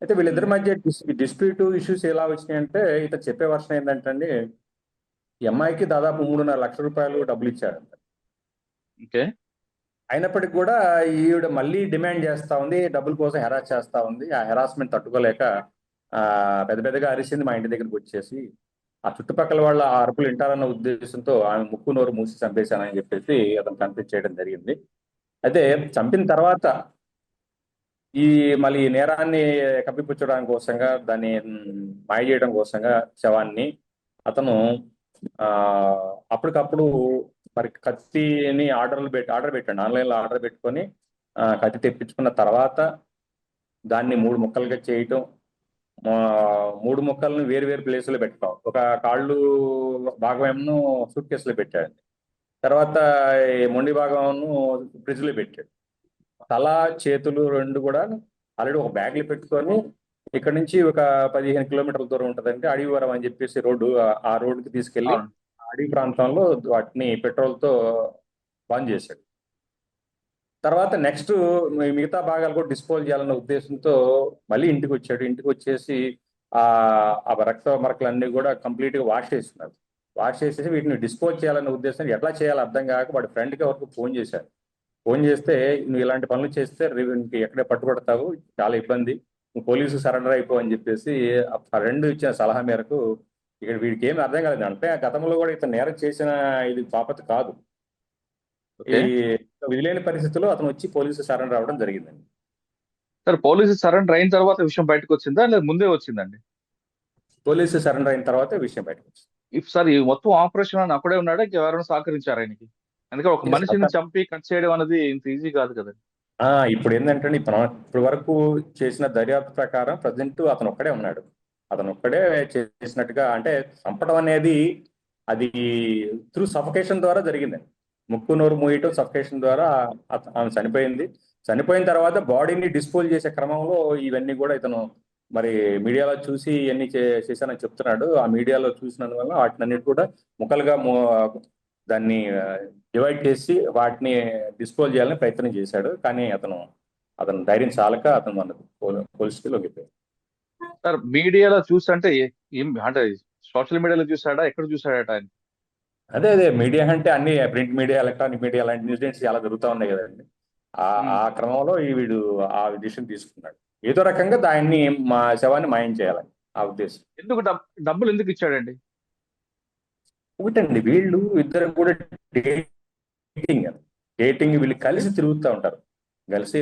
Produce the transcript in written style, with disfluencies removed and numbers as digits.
అయితే వీళ్ళిద్దరి ఉమ్, మధ్య డిస్ప్యూట్ ఇష్యూస్ ఎలా వచ్చినాయంటే ఇతను చెప్పే వర్షన్ ఏంటంటే అండి, ఈ అమ్మాయికి దాదాపు 3.5 లక్షల రూపాయలు డబ్బులు ఇచ్చాడు. ఓకే. అయినప్పటికీ కూడా ఈవిడ మళ్ళీ డిమాండ్ చేస్తా ఉంది, డబ్బుల కోసం హెరాస్ చేస్తా ఉంది. ఆ హెరాస్మెంట్ తట్టుకోలేక ఆ పెద్ద పెద్దగా అరిసింది మా ఇంటి దగ్గరికి వచ్చేసి. ఆ చుట్టుపక్కల వాళ్ళ ఆ అరుపులు వింటారన్న ఉద్దేశంతో ఆమె ముక్కు నోరు మూసి చంపేశానని చెప్పేసి అతను కన్ఫ్యూజ్ చేయడం జరిగింది. అయితే చంపిన తర్వాత ఈ మళ్ళీ ఈ నేరాన్ని కప్పిపుచ్చడానికి కోసంగా దాన్ని మాయ చేయడం కోసంగా శవాన్ని అతను ఆ అప్పటికప్పుడు మరి కత్తిని ఆర్డర్ పెట్టండి, ఆన్లైన్లో ఆర్డర్ పెట్టుకొని కత్తి తెప్పించుకున్న తర్వాత దాన్ని 3 ముక్కలుగా చేయటం. ఆ, 3 ముక్కలను వేరు వేరు ప్లేసులో పెట్టడం. ఒక కాళ్ళు భాగం ఏమో సూట్ కేసులో పెట్టాడు. తర్వాత ఈ మొండి భాగం ఫ్రిడ్జ్ లో పెట్టాడు. తల చేతులు రెండు కూడా ఆల్రెడీ ఒక బ్యాగ్ లో పెట్టుకొని ఇక్కడ నుంచి ఒక 15 కిలోమీటర్ల దూరం ఉంటుందంటే అడవివరం అని చెప్పేసి రోడ్డు, ఆ రోడ్డుకి తీసుకెళ్లి అవును. ఆ అడవి ప్రాంతంలో వాటిని పెట్రోల్ తో బంద్ చేశాడు. తర్వాత నెక్స్ట్ మిగతా భాగాలు కూడా డిస్పోజ్ చేయాలన్న ఉద్దేశంతో మళ్ళీ ఇంటికి వచ్చాడు. ఇంటికి వచ్చేసి ఆ ఆ రక్త మరకలన్నీ కూడా కంప్లీట్ గా వాష్ చేస్తున్నారు. వాష్ చేసేసి వీటిని డిస్పోజ్ చేయాలన్న ఉద్దేశం, ఎట్లా చేయాలో అర్థం కాక వాడి ఫ్రెండ్కి ఎవరికి ఫోన్ చేశారు. ఫోన్ చేస్తే, నువ్వు ఇలాంటి పనులు చేస్తే నీకు ఎక్కడే పట్టుబడతావు, చాలా ఇబ్బంది, నువ్వు పోలీసు సరెండర్ అయిపో అని చెప్పేసి ఆ ఫ్రెండ్ ఇచ్చిన సలహా మేరకు ఇక్కడ వీడికి ఏమి అర్థం కాలేదు. అంటే ఆ గతంలో కూడా ఇతను నేరం చేసిన ఇది బాపత కాదు. ఈ ఓకే. విధిలేని పరిస్థితుల్లో అతను వచ్చి పోలీసు సరెండర్ అవ్వడం జరిగిందండి. సార్, పోలీసు సరెండర్ అయిన తర్వాత విషయం బయటకు వచ్చిందా లేదా ముందే వచ్చిందండి? పోలీసు సరెండర్ అయిన తర్వాత విషయం బయటకు వచ్చింది. ఇఫ్ సార్ ఈ మొత్తం ఆపరేషన్ అని అక్కడే ఉన్నాడా, ఎవరైనా సహకరించారు ఆయనకి? అందుకే ఒక ఇక మనిషిని చంపి కట్ చేయడం అనేది ఇంత ఈజీ కాదు కదా. ఇప్పుడు ఏంటంటే ఇప్పుడు వరకు చేసిన దర్యాప్తు ప్రకారం ప్రజెంట్ అతను ఒక్కడే ఉన్నాడు. అతను ఒక్కడే చేసినట్టుగా, అంటే చంపడం అనేది అది త్రూ సఫకేషన్ ద్వారా జరిగింది. ముక్కు నోరు మూయటం సఫకేషన్ ద్వారా ఆమె చనిపోయింది. చనిపోయిన తర్వాత బాడీని డిస్పోజ్ చేసే క్రమంలో ఇవన్నీ కూడా ఇతను మరి మీడియాలో చూసి ఇవన్నీ చేశానని చెప్తున్నాడు. ఆ మీడియాలో చూసినందువల్ల వాటినన్నిటి కూడా ముక్కలుగా దాన్ని డివైడ్ చేసి వాటిని డిస్పోజ్ చేయాలని ప్రయత్నం చేశాడు. కానీ అతను అతను ధైర్యం చాలక అతను మన పోలీసుకి లొంగిపోయాడు. సార్, మీడియాలో చూస్తుంటే ఏం అంటే సోషల్ మీడియాలో చూసాడా, ఎక్కడ చూసాడట ఆయన? అదే అదే మీడియా అంటే అన్ని ప్రింట్ మీడియా, ఎలక్ట్రానిక్ మీడియా లాంటి ఇన్సిడెంట్స్ చాలా జరుగుతూ ఉన్నాయి కదండి. ఆ ఉమ్. ఆ క్రమంలో వీడు ఆ డిసిషన్ తీసుకున్నాడు. ఏదో రకంగా దాన్ని మా శవాన్ని మాయం చేయాలని ఆ ఉద్దేశం. ఎందుకు డబ్బులు ఎందుకు ఇచ్చాడండి? ఒకటండి, వీళ్ళు ఇద్దరు కూడా డేటింగ్ డేటింగ్ వీళ్ళు కలిసి తిరుగుతూ ఉంటారు. కలిసి